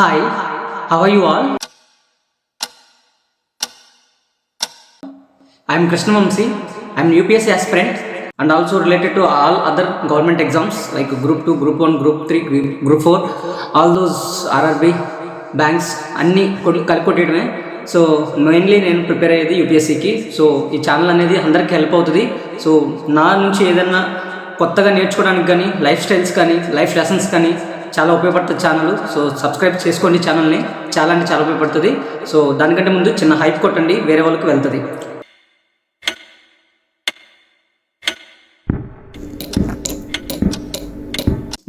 Hi, how are you all? I am Krishna Vamsi. I am UPSC aspirant and also related to all other government exams like Group 2, Group 1, Group 3, Group 4, all those RRB, banks, అన్నీ కలిపొట్టడమే. So mainly నేను prepare అయ్యేది యూపీఎస్సీకి. So ఈ channel అనేది అందరికీ help అవుతుంది. So నా నుంచి ఏదైనా కొత్తగా నేర్చుకోవడానికి కానీ లైఫ్ స్టైల్స్ కానీ లైఫ్ లెసన్స్ కానీ చాలా ఉపయోగపడుతుంది ఛానల్. సో సబ్స్క్రైబ్ చేసుకోండి ఛానల్ని, చాలా అంటే చాలా ఉపయోగపడుతుంది. సో దానికంటే ముందు చిన్న హైప్ కొట్టండి, వేరే వాళ్ళకి వెళ్తుంది.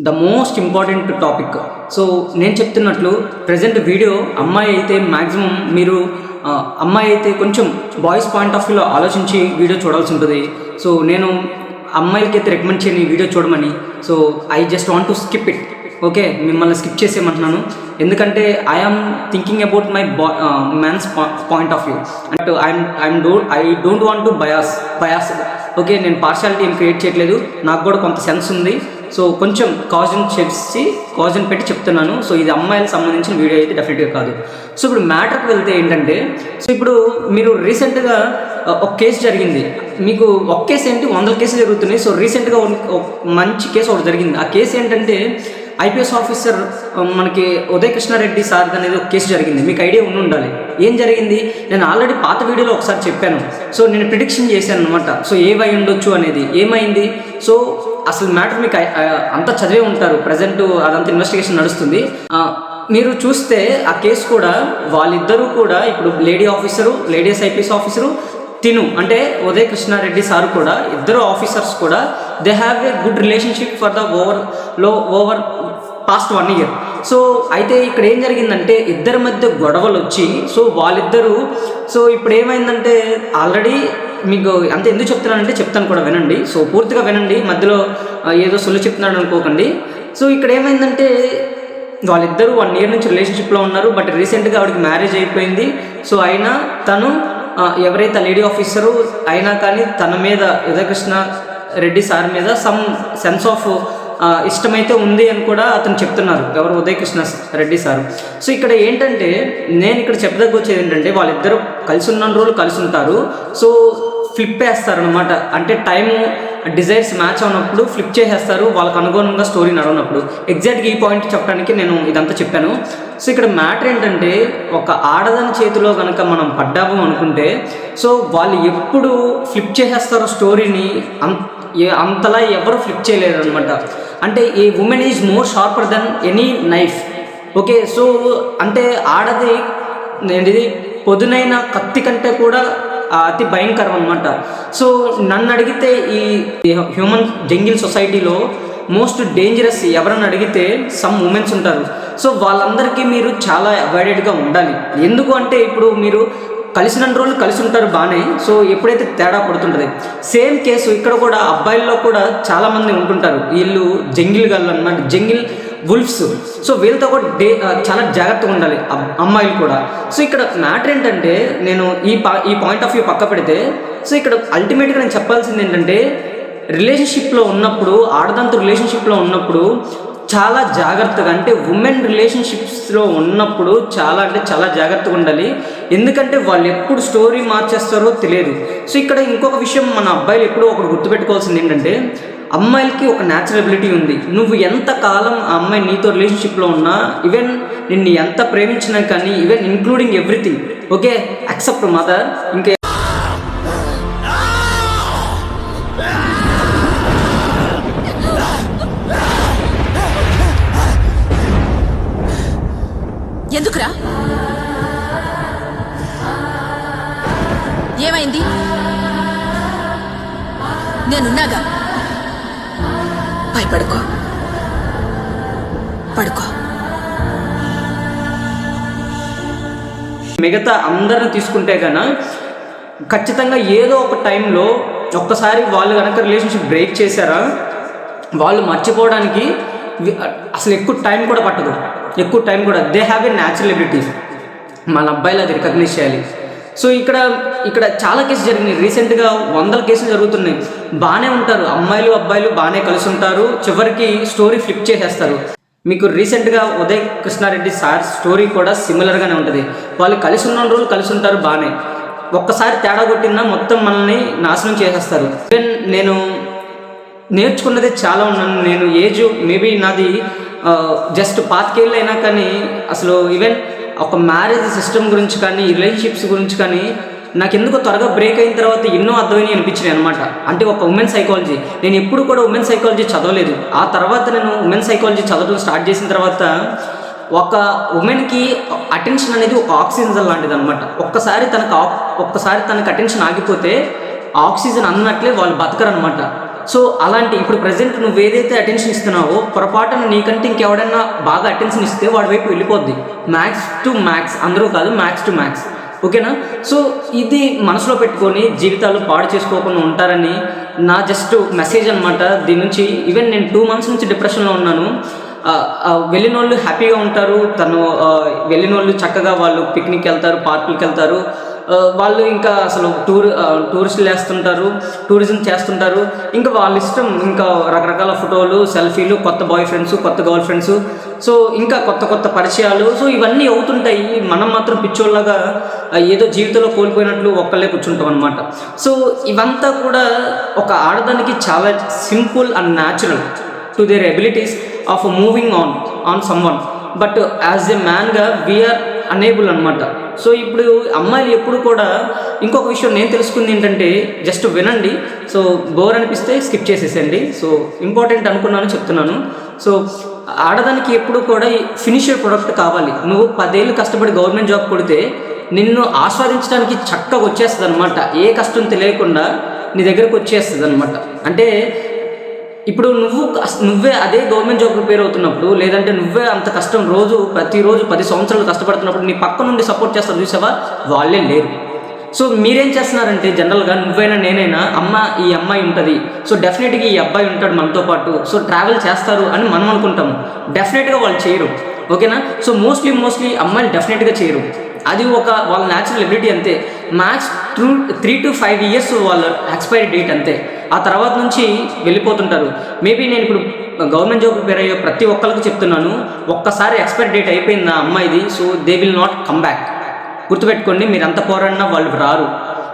The most important topic. So నేను చెప్తున్నట్లు ప్రజెంట్ వీడియో అమ్మాయి అయితే మ్యాక్సిమం మీరు అమ్మాయి అయితే కొంచెం బాయ్స్ పాయింట్ ఆఫ్ వ్యూలో ఆలోచించి వీడియో చూడాల్సి ఉంటుంది. సో నేను అమ్మాయిలకి అయితే రికమెండ్ చేయని వీడియో చూడమని. So I just want to skip it. Okay, మిమ్మల్ని స్కిప్ చేసేయమంటున్నాను, ఎందుకంటే I'm thinking about my man's point of view. And I don't want to bias. Okay, నేను పార్షాలిటీ ఏం క్రియేట్ చేయట్లేదు, నాకు కూడా కొంత సెన్స్ ఉంది. సో కొంచెం కాజన్ పెట్టి చెప్తున్నాను. సో ఇది అమ్మాయిలకు సంబంధించిన వీడియో అయితే డెఫినెట్గా కాదు. సో ఇప్పుడు మ్యాటర్కి వెళ్తే ఏంటంటే, సో ఇప్పుడు మీరు రీసెంట్గా ఒక కేసు జరిగింది. మీకు ఒక కేసు ఏంటి, 100 కేసులు జరుగుతున్నాయి. సో రీసెంట్గా మంచి కేసు ఒకటి జరిగింది. ఆ కేసు ఏంటంటే ఐపీఎస్ ఆఫీసర్ మనకి ఉదయ్ కృష్ణారెడ్డి సార్ అనేది ఒక కేసు జరిగింది. మీకు ఐడియా ఉండాలి ఏం జరిగింది. నేను ఆల్రెడీ పాత వీడియోలో ఒకసారి చెప్పాను. సో నేను ప్రిడిక్షన్ చేశాను అనమాట. సో ఏమై ఉండొచ్చు అనేది, ఏమైంది. సో అసలు మ్యాటర్ మీకు అంతా చదివే ఉంటారు. ప్రజెంట్ అదంతా ఇన్వెస్టిగేషన్ నడుస్తుంది. మీరు చూస్తే ఆ కేసు కూడా వాళ్ళిద్దరూ కూడా ఇప్పుడు లేడీస్ ఐపీఎస్ ఆఫీసరు అంటే ఉదయ్ కృష్ణారెడ్డి సార్ కూడా, ఇద్దరు ఆఫీసర్స్ కూడా they have a good relationship for the over past 1 year. So అయితే ఇక్కడ ఏం జరిగిందంటే ఇద్దరి మధ్య గొడవలు వచ్చి, సో వాళ్ళిద్దరూ, సో ఇప్పుడు ఏమైందంటే ఆల్రెడీ మీకు అంత ఎందుకు చెప్తున్నానంటే చెప్తాను కూడా, వినండి. సో పూర్తిగా వినండి, మధ్యలో ఏదో సొల్లు చెప్తున్నాడు అనుకోకండి. సో ఇక్కడ ఏమైందంటే వాళ్ళిద్దరూ 1 year నుంచి రిలేషన్షిప్లో ఉన్నారు. బట్ రీసెంట్గా ఆవిడకి మ్యారేజ్ అయిపోయింది. సో అయినా తను ఎవరైతే లేడీ ఆఫీసరు అయినా కానీ తన మీద ఉదయ్ కృష్ణ రెడ్డి సార్ మీద సమ్ సెన్స్ ఆఫ్ ఇష్టమైతే ఉంది అని కూడా అతను చెప్తున్నారు. ఎవరు, ఉదయ్ కృష్ణ రెడ్డి సార్. సో ఇక్కడ ఏంటంటే నేను ఇక్కడ చెప్పదగ్గ వచ్చేది ఏంటంటే వాళ్ళిద్దరూ కలిసి ఉన్న రోజులు కలిసి ఉంటారు. సో ఫ్లిప్ వేస్తారనమాట. అంటే టైము డిజైర్స్ మ్యాచ్ అవునప్పుడు ఫ్లిప్ చేసేస్తారు, వాళ్ళకు అనుగుణంగా స్టోరీ నడవనప్పుడు. ఎగ్జాక్ట్గా ఈ పాయింట్ చెప్పడానికి నేను ఇదంతా చెప్పాను. సో ఇక్కడ మ్యాటర్ ఏంటంటే ఒక ఆడదాని చేతిలో కనుక మనం పడ్డాము అనుకుంటే, సో వాళ్ళు ఎప్పుడు ఫ్లిప్ చేసేస్తారో స్టోరీని అంతలా ఎవరు ఫ్లిప్ చేయలేరు అనమాట. అంటే ఈ women is more sharper than any knife. Okay, so అంటే ఆడది ఇది పొదునైన కత్తి కంటే కూడా అతి భయంకరం అనమాట. సో నన్ను అడిగితే ఈ హ్యూమన్ జంగిల్ సొసైటీలో మోస్ట్ డేంజరస్ ఎవరని అడిగితే సమ్ ఉమెన్స్ ఉంటారు. సో వాళ్ళందరికీ మీరు చాలా అవాయిడెడ్గా ఉండాలి. ఎందుకు అంటే ఇప్పుడు మీరు కలిసిన రోజులు కలిసి ఉంటారు బాగానే. సో ఎప్పుడైతే తేడా పడుతుంటుంది, సేమ్ కేసు ఇక్కడ కూడా అబ్బాయిల్లో కూడా చాలామంది ఉంటుంటారు. వీళ్ళు జంగిల్ గర్ల్ అన్నమాట, జంగిల్ వుల్ఫ్స్. సో వీళ్ళతో కూడా చాలా జాగ్రత్తగా ఉండాలి అమ్మాయిలు కూడా. సో ఇక్కడ మ్యాటర్ ఏంటంటే నేను ఈ పాయింట్ ఆఫ్ వ్యూ పక్క పెడితే, సో ఇక్కడ అల్టిమేట్గా నేను చెప్పాల్సింది ఏంటంటే రిలేషన్షిప్లో ఉన్నప్పుడు, ఆడదాంతో రిలేషన్షిప్లో ఉన్నప్పుడు చాలా జాగ్రత్తగా, అంటే ఉమెన్ రిలేషన్షిప్స్లో ఉన్నప్పుడు చాలా అంటే చాలా జాగ్రత్తగా ఉండాలి. ఎందుకంటే వాళ్ళు ఎప్పుడు స్టోరీ మార్చేస్తారో తెలియదు. సో ఇక్కడ ఇంకొక విషయం మన అబ్బాయిలు ఎప్పుడూ ఒకటి గుర్తుపెట్టుకోవాల్సింది ఏంటంటే, అమ్మాయిలకి ఒక న్యాచురబిలిటీ ఉంది. నువ్వు ఎంతకాలం ఆ అమ్మాయి నీతో రిలేషన్షిప్లో ఉన్నా, ఈవెన్ నిన్ను ఎంత ప్రేమించినా కానీ, even including everything, okay, except mother, ఇంకా ఎందుకురా, ఏమైంది? నేనున్నాగా, భయపడుకో, పడుకో. మిగతా అందరిని తీసుకుంటే కన్నా ఖచ్చితంగా ఏదో ఒక టైంలో ఒక్కసారి వాళ్ళు కనుక రిలేషన్షిప్ బ్రేక్ చేశారా, వాళ్ళు మర్చిపోవడానికి అసలు ఎక్కువ టైం కూడా పట్టదు. They have a natural abilities. మన అబ్బాయిలు అది రికగ్నైజ్ చేయాలి. సో ఇక్కడ చాలా కేసులు జరిగినాయి. రీసెంట్గా 100 కేసులు జరుగుతున్నాయి. బాగానే ఉంటారు అమ్మాయిలు అబ్బాయిలు, బాగానే కలిసి ఉంటారు. చివరికి స్టోరీ ఫ్లిప్ చేసేస్తారు. మీకు రీసెంట్గా ఉదయ్ కృష్ణారెడ్డి సార్ స్టోరీ కూడా సిమిలర్గానే ఉంటుంది. వాళ్ళు కలిసి ఉన్న రోజులు కలిసి ఉంటారు బాగానే, ఒక్కసారి తేడా కొట్టిందా మొత్తం మనల్ని నాశనం చేసేస్తారు. ఈవెన్ నేను నేర్చుకున్నది చాలా ఉన్నాను. నేను ఏజ్ మేబీ నాది జస్ట్ 25 ఏళ్ళు అయినా కానీ అసలు ఈవెన్ ఒక మ్యారేజ్ సిస్టమ్ గురించి కానీ రిలేషన్షిప్స్ గురించి కానీ నాకు ఎందుకో త్వరగా బ్రేక్ అయిన తర్వాత ఎన్నో అర్థమైనవి అనిపించినాయి అనమాట. అంటే ఒక ఉమెన్ సైకాలజీ, నేను ఎప్పుడు కూడా ఉమెన్ సైకాలజీ చదవలేదు. ఆ తర్వాత నేను ఉమెన్ సైకాలజీ చదవడం స్టార్ట్ చేసిన తర్వాత ఒక ఉమెన్కి అటెన్షన్ అనేది ఒక ఆక్సిజన్ లాంటిది అనమాట. ఒక్కసారి తనకు అటెన్షన్ ఆగిపోతే ఆక్సిజన్ అన్నట్లే వాళ్ళు బతకరనమాట. సో అలాంటి ఇప్పుడు ప్రజెంట్ నువ్వు ఏదైతే అటెన్షన్ ఇస్తున్నావో పొరపాటున నీకంటే ఇంకెవడన్నా బాగా అటెన్షన్ ఇస్తే వాడి వైపు వెళ్ళిపోద్ది. మ్యాక్స్ టు మ్యాక్స్, అందరూ కాదు, మ్యాక్స్ టు మ్యాక్స్. ఓకేనా? సో ఇది మనసులో పెట్టుకొని జీవితాలు పాడు చేసుకోకుండా ఉంటారని నా జస్ట్ మెసేజ్ అనమాట. దీని నుంచి ఈవెన్ నేను 2 months నుంచి డిప్రెషన్లో ఉన్నాను. వెళ్ళిన వాళ్ళు హ్యాపీగా ఉంటారు, వెళ్ళిన వాళ్ళు చక్కగా వాళ్ళు పిక్నిక్ వెళ్తారు, పార్కులకు వెళ్తారు, వాళ్ళు ఇంకా అసలు టూరిస్టులు వేస్తుంటారు, టూరిజం చేస్తుంటారు, ఇంకా వాళ్ళ ఇష్టం, ఇంకా రకరకాల ఫోటోలు, సెల్ఫీలు, కొత్త బాయ్ ఫ్రెండ్స్, కొత్త గర్ల్ ఫ్రెండ్స్, సో ఇంకా కొత్త కొత్త పరిచయాలు, సో ఇవన్నీ అవుతుంటాయి. మనం మాత్రం పిచ్చోళ్ళగా ఏదో జీవితంలో కోల్పోయినట్లు ఒక్కళ్ళే కూర్చుంటాం అనమాట. సో ఇవంతా కూడా ఒక ఆడదానికి చాలా simple and natural to their abilities of moving on someone, but as a మ్యాన్గా వీఆర్ అనేబుల్ అనమాట. సో ఇప్పుడు అమ్మాయిలు ఎప్పుడు కూడా ఇంకొక విషయం నేను తెలుసుకుంది ఏంటంటే, జస్ట్ వినండి, సో బోర్ అనిపిస్తే స్కిప్ చేసేసండి. సో ఇంపార్టెంట్ అనుకున్నాను, చెప్తున్నాను. సో ఆడదానికి ఎప్పుడు కూడా ఫినిషర్ ప్రొడక్ట్ కావాలి. నువ్వు 10 ఏళ్ళు కష్టపడి గవర్నమెంట్ జాబ్ కొడితే నిన్ను ఆస్వాదించడానికి చక్కగా వచ్చేస్తుంది అనమాట. ఏ కష్టం తెలియకుండా నీ దగ్గరకు వచ్చేస్తుంది అనమాట. అంటే ఇప్పుడు నువ్వే అదే గవర్నమెంట్ జాబ్ ప్రిపేర్ అవుతున్నప్పుడు, లేదంటే నువ్వే అంత కష్టం ప్రతిరోజు 10 సంవత్సరాలు కష్టపడుతున్నప్పుడు నీ పక్క నుండి సపోర్ట్ చేస్తారు చూసావా, వాళ్ళే లేరు. సో మీరేం చేస్తున్నారంటే జనరల్గా నువ్వైనా నేనైనా ఈ అమ్మాయి ఉంటుంది, సో డెఫినెట్గా ఈ అబ్బాయి ఉంటాడు మనతో పాటు, సో ట్రావెల్ చేస్తారు అని మనం అనుకుంటాము. డెఫినెట్గా వాళ్ళు చేయరు. ఓకేనా? సో మోస్ట్లీ అమ్మాయిలు డెఫినెట్గా చేయరు. అది వాళ్ళ న్యాచురల్ ఎబిలిటీ అంతే. మ్యాక్స్ 3 to 5 years వాళ్ళ ఎక్స్పైరీ డేట్ అంతే. ఆ తర్వాత నుంచి వెళ్ళిపోతుంటారు. మేబీ నేను ఇప్పుడు గవర్నమెంట్ జాబ్ ప్రిపేర్ అయ్యే ప్రతి ఒక్కరికి చెప్తున్నాను, ఒక్కసారి ఎక్స్పైరీ డేట్ అయిపోయింది ఆ అమ్మాయిది, so they will not come back. గుర్తుపెట్టుకోండి, మీరు ఎంత పోరాడినా వాళ్ళు రారు.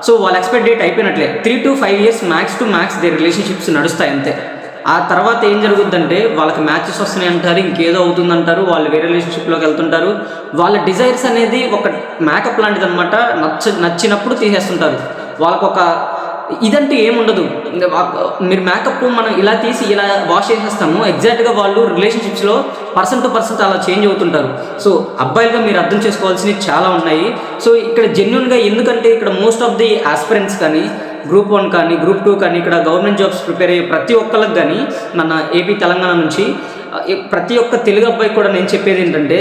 సో వాళ్ళ ఎక్స్పైరీ డేట్ అయిపోయినట్లే. 3 to 5 years max to max they relationships నడుస్తాయి అంతే. ఆ తర్వాత ఏం జరుగుద్దంటే వాళ్ళకి మ్యాచెస్ వస్తున్నాయి అంటారు, ఇంకేదో అవుతుందంటారు, వాళ్ళు వేరే రిలేషన్షిప్లోకి వెళ్తుంటారు. వాళ్ళ డిజైర్స్ అనేది ఒక మేకప్ లాంటిది అనమాట. నచ్చినప్పుడు తీసేస్తుంటారు. వాళ్ళకొక ఇదంటే ఏముండదు. మీరు మేకప్ మనం ఇలా తీసి ఇలా వాష్ చేసేస్తాము, ఎగ్జాక్ట్గా వాళ్ళు రిలేషన్షిప్స్లో పర్సన్ టు పర్సన్ అలా చేంజ్ అవుతుంటారు. సో అబ్బాయిలుగా మీరు అర్థం చేసుకోవాల్సినవి చాలా ఉన్నాయి. సో ఇక్కడ జెన్యున్గా, ఎందుకంటే ఇక్కడ మోస్ట్ ఆఫ్ ది ఆస్పిరెంట్స్ కానీ Group 1 కానీ Group 2 కానీ ఇక్కడ గవర్నమెంట్ జాబ్స్ ప్రిపేర్ అయ్యే ప్రతి ఒక్కరికి కానీ మన ఏపీ తెలంగాణ నుంచి ప్రతి ఒక్క తెలుగు అబ్బాయి కూడా నేను చెప్పేది ఏంటంటే,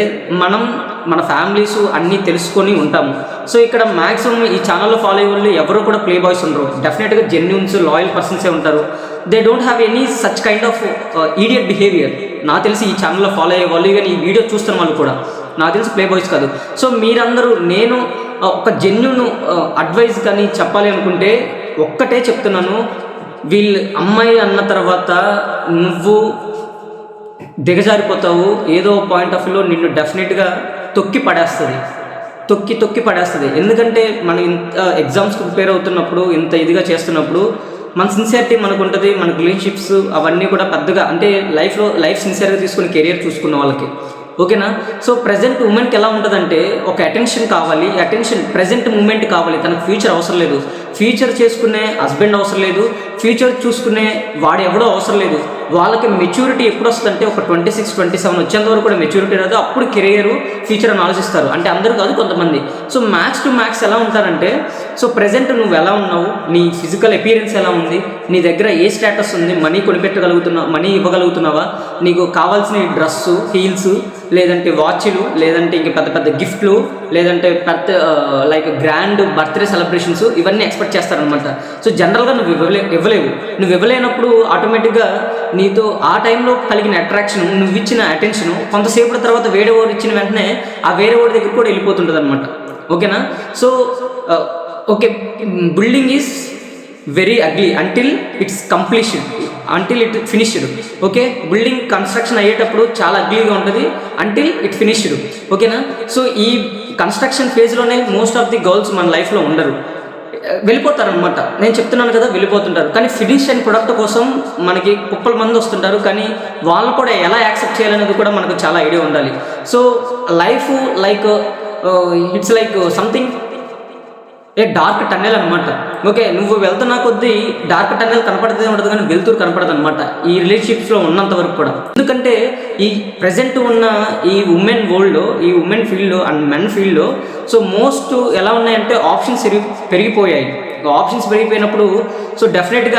మన ఫ్యామిలీస్ అన్నీ తెలుసుకొని ఉంటాము. సో ఇక్కడ మ్యాక్సిమం ఈ ఛానల్లో ఫాలో అయ్యే వాళ్ళు ఎవరు కూడా ప్లే బాయ్స్ ఉండరు. డెఫినెట్గా జెన్యూన్స్, లాయల్ పర్సన్సే ఉంటారు. They don't have any such kind of idiot behaviour. నాకు తెలిసి ఈ ఛానల్లో ఫాలో అయ్యే వాళ్ళు, కానీ ఈ వీడియో చూస్తున్న వాళ్ళు కూడా నాకు తెలిసి ప్లే బాయ్స్ కాదు. సో మీరందరూ, నేను ఒక జెన్యూన్ అడ్వైస్ కానీ చెప్పాలి అనుకుంటే ఒక్కటే చెప్తున్నాను, వీళ్ళు అమ్మాయి అన్న తర్వాత నువ్వు దిగజారిపోతావు. ఏదో పాయింట్ ఆఫ్ వ్యూలో నిన్ను డెఫినెట్గా తొక్కి పడేస్తుంది. ఎందుకంటే మనం ఇంత ఎగ్జామ్స్కి ప్రిపేర్ అవుతున్నప్పుడు, ఇంత ఇదిగా చేస్తున్నప్పుడు మన సిన్సియారిటీ మనకు ఉంటుంది. మన రిలేషన్షిప్స్ అవన్నీ కూడా పెద్దగా, అంటే లైఫ్ సిన్సియర్గా తీసుకుని కెరియర్ చూసుకున్న వాళ్ళకి. ఓకేనా? సో ప్రజెంట్ ఉమెన్కి ఎలా ఉంటుందంటే, ఒక అటెన్షన్ కావాలి, అటెన్షన్ ప్రజెంట్ మూమెంట్ కావాలి. తనకు ఫ్యూచర్ అవసరం లేదు, ఫ్యూచర్ చేసుకునే హస్బెండ్ అవసరం లేదు, ఫ్యూచర్ చూసుకునే వాడు ఎవడో అవసరం లేదు. వాళ్ళకి మెచ్యూరిటీ ఎప్పుడు వస్తుందంటే ఒక 26, 27 వచ్చేంత వరకు కూడా మెచ్యూరిటీ రాదు. అప్పుడు కెరియర్, ఫ్యూచర్ అని ఆలోచిస్తారు. అంటే అందరూ కాదు, కొంతమంది. సో మ్యాక్స్ టు మ్యాక్స్ ఎలా ఉంటారంటే, సో ప్రజెంట్ నువ్వు ఎలా ఉన్నావు, నీ ఫిజికల్ అపీరెన్స్ ఎలా ఉంది, నీ దగ్గర ఏ స్టేటస్ ఉంది, మనీ కొనిపెట్టగలుగుతున్నావు, మనీ ఇవ్వగలుగుతున్నావా, నీకు కావాల్సిన డ్రెస్సు, హీల్స్, లేదంటే వాచ్లు, లేదంటే ఇంక పెద్ద పెద్ద గిఫ్ట్లు, లేదంటే పెద్ద లైక్ గ్రాండ్ బర్త్డే సెలబ్రేషన్స్, ఇవన్నీ ఎక్స్పెక్ట్ చేస్తారనమాట. సో జనరల్గా నువ్వు ఇవ్వలేవు. నువ్వు ఇవ్వలేనప్పుడు ఆటోమేటిక్గా నీతో ఆ టైంలో కలిగిన అట్రాక్షన్, నువ్వు ఇచ్చిన అటెన్షన్ కొంతసేపటి తర్వాత వేరే వాడు ఇచ్చిన వెంటనే ఆ వేరే వాడి దగ్గర కూడా వెళ్ళిపోతుంటుంది అనమాట. ఓకేనా? So okay, building is very ugly until its completion, until it finished. Okay, building construction అయ్యేటప్పుడు చాలా అగ్లీగా ఉంటుంది అంటిల్ ఇట్ ఫినిష్డ్. ఓకేనా? సో ఈ కన్స్ట్రక్షన్ ఫేజ్లోనే మోస్ట్ ఆఫ్ ది గర్ల్స్ మన లైఫ్లో ఉండరు, వెళ్ళిపోతారు అనమాట. నేను చెప్తున్నాను కదా, వెళ్ళిపోతుంటారు. కానీ ఫినిష్ అయిన ప్రొడక్ట్ కోసం మనకి కుప్పల మంది వస్తుంటారు, కానీ వాళ్ళు కూడా ఎలా యాక్సెప్ట్ చేయాలనేది కూడా మనకు చాలా ఐడియా ఉండాలి. So life like it's like something A dark tunnel అనమాట. ఓకే, నువ్వు వెళ్తున్నా కొద్దీ డార్క్ టన్నెల్ కనపడుతూనే ఉండదు, కానీ వెళ్తూరు కనపడదు అనమాట ఈ రిలేషన్షిప్స్లో ఉన్నంత వరకు కూడా. ఎందుకంటే ఈ ప్రజెంట్ ఉన్న ఈ ఉమెన్ వరల్డ్లో, ఈ ఉమెన్ ఫీల్డ్లో అండ్ మెన్ ఫీల్డ్లో సో మోస్ట్ ఎలా ఉన్నాయంటే ఆప్షన్స్ పెరిగిపోయాయి. ఆప్షన్స్ పెరిగిపోయినప్పుడు సో డెఫినెట్గా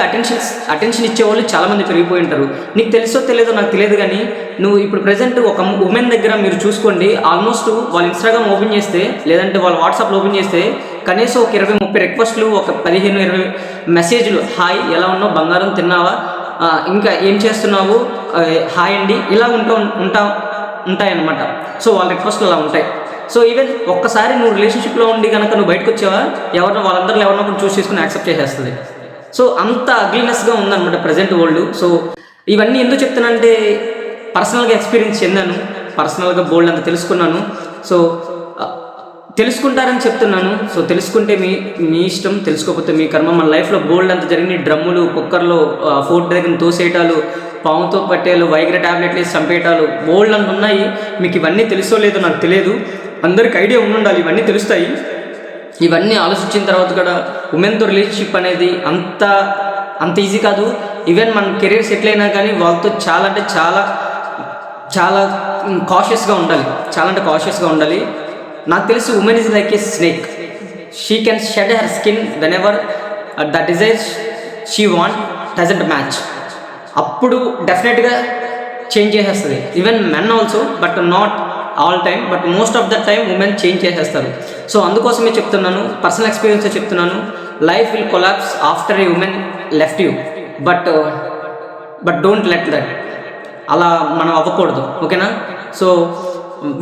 అటెన్షన్ ఇచ్చేవాళ్ళు చాలామంది పెరిగిపోయి ఉంటారు. నీకు తెలుసో తెలియదో నాకు తెలియదు, కానీ నువ్వు ఇప్పుడు ప్రజెంట్ ఒక ఉమెన్ దగ్గర మీరు చూసుకోండి, ఆల్మోస్ట్ వాళ్ళ ఇన్స్టాగ్రామ్ ఓపెన్ చేస్తే లేదంటే వాళ్ళ వాట్సాప్లో ఓపెన్ చేస్తే కనీసం ఒక 20-30 రిక్వెస్ట్లు, ఒక 15-20 మెసేజ్లు, హాయ్ ఎలా ఉన్నావు, బంగారం తిన్నావా, ఇంకా ఏం చేస్తున్నావు, హాయ్ అండి, ఇలా ఉంటాయన్నమాట. సో వాళ్ళ రిక్వెస్ట్లు అలా ఉంటాయి. సో ఈవెన్ ఒక్కసారి నువ్వు రిలేషన్షిప్లో ఉండి కనుక నువ్వు బయటకు వచ్చావా, వాళ్ళందరిలో ఎవరినో ఒకటి చూస్ చేసుకుని యాక్సెప్ట్ చేసేస్తుంది. సో అంత అగ్లీనెస్గా ఉందన్నమాట ప్రజెంట్ వరల్డ్. సో ఇవన్నీ ఎందుకు చెప్తున్నానంటే పర్సనల్గా ఎక్స్పీరియన్స్ చెందాను, పర్సనల్గా బోల్డ్ అంత తెలుసుకున్నాను. సో తెలుసుకుంటారని చెప్తున్నాను. సో తెలుసుకుంటే మీ ఇష్టం, తెలుసుకోకపోతే మీ కర్మ. మన లైఫ్లో బోల్డ్ అంత జరిగిన డ్రమ్ములు, కుక్కర్లో ఫోర్ట్ దగ్గర తోసేయటాలు, పాముతో పట్టేలు, వైగ్ర ట్యాబ్లెట్లు వేసి చంపేయటాలు బోల్డ్ అంత ఉన్నాయి. మీకు ఇవన్నీ తెలుసో లేదో నాకు తెలియదు, అందరికి ఐడియా ఉండాలి, ఇవన్నీ తెలుస్తాయి. ఇవన్నీ ఆలోచించిన తర్వాత కూడా ఉమెన్తో రిలేషన్షిప్ అనేది అంత ఈజీ కాదు. ఈవెన్ మన కెరీర్ సెటిల్ అయినా కానీ వాళ్ళతో చాలా అంటే చాలా చాలా కాషియస్గా ఉండాలి, చాలా అంటే కాషియస్గా ఉండాలి. నాకు తెలిసి women is like a snake, she can shed her skin when ever the desires she want doesn't match. అప్పుడు డెఫినెట్గా చేంజ్ చేసేస్తుంది. Even men also, but not all time, but most of the time women change చేసేస్తారు. So అందుకోసమే చెప్తున్నాను, personal ఎక్స్పీరియన్సే చెప్తున్నాను. Life will collapse after A women left you, but don't let that. అలా మనం అవ్వకూడదు. ఓకేనా? సో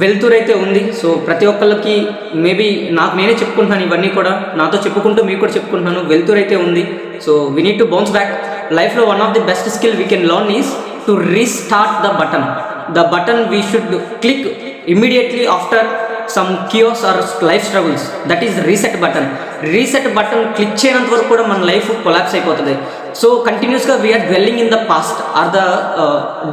వెళ్తూరైతే ఉంది. సో ప్రతి ఒక్కళ్ళకి మేబీ నాకు నేనే చెప్పుకుంటున్నాను, ఇవన్నీ కూడా నాతో చెప్పుకుంటూ మీకు కూడా చెప్పుకుంటున్నాను. వెళ్తూరైతే ఉంది. So we need to bounce back. లైఫ్లో one of the best skill we can learn is to restart the button. The button we should click immediately after some chaos or life struggles. That is reset button. Reset button click చేయనంత వరకు కూడా మన life collapse అయిపోతుంది. So కంటిన్యూస్గా we are dwelling in the past or the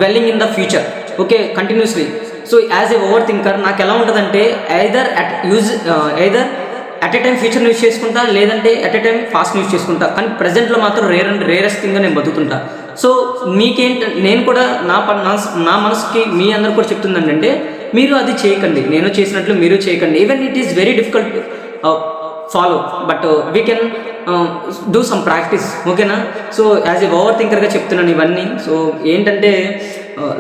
dwelling in the future. Okay, కంటిన్యూస్లీ. So as a over thinker నాకు ఎలా ఉంటుందంటే either at a time ఫ్యూచర్ని యూజ్ చేసుకుంటా, లేదంటే అట్ ఎ టైం పాస్ట్ని యూజ్ చేసుకుంటా. కానీ ప్రజెంట్లో మాత్రం రేరెస్ట్ థింగ్గా నేను బతుకుతుంటా. సో నేను కూడా నా మనసుకి మీ అందరు కూడా చెప్తుందండి, అంటే మీరు అది చేయకండి, నేను చేసినట్లు మీరు చేయకండి. Even it is very difficult follow, but we can do some practice. ఓకేనా? సో యాజ్ ఏ ఓవర్ థింకర్గా చెప్తున్నాను ఇవన్నీ. సో ఏంటంటే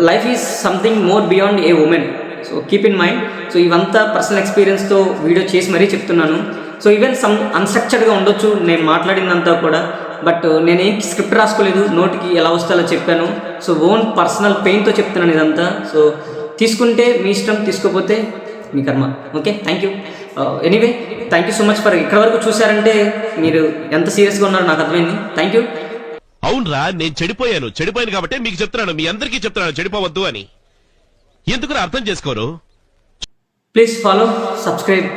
life is something more beyond a women. So keep in mind. So ఇవంతా పర్సనల్ ఎక్స్పీరియన్స్తో వీడియో చేసి మరీ చెప్తున్నాను. So even some అన్స్ట్రక్చర్డ్గా ఉండొచ్చు నేను మాట్లాడిందంతా కూడా, బట్ నేనేం స్క్రిప్ట్ రాసుకోలేదు, నోటికి ఎలా వస్తే అలా చెప్పాను. సో ఓన్ పర్సనల్ పెయిన్తో చెప్తున్నాను ఇదంతా. సో తీసుకుంటే మీ ఇష్టం, తీసుకోకపోతే మీ కర్మ. Okay, thank you. Anyway, thank you so much for ఇక్కడ వరకు చూసారంటే మీరు ఎంత సీరియస్గా ఉన్నారో నాకు అర్థమైంది. Thank you. అవునరా, నేను చెడిపోయాను కాబట్టి మీకు చెప్తున్నాను, మీ అందరికీ చెప్తున్నాను చెడిపోవద్దు అని. ఎందుకు అర్థం చేసుకోరు? Please follow, subscribe.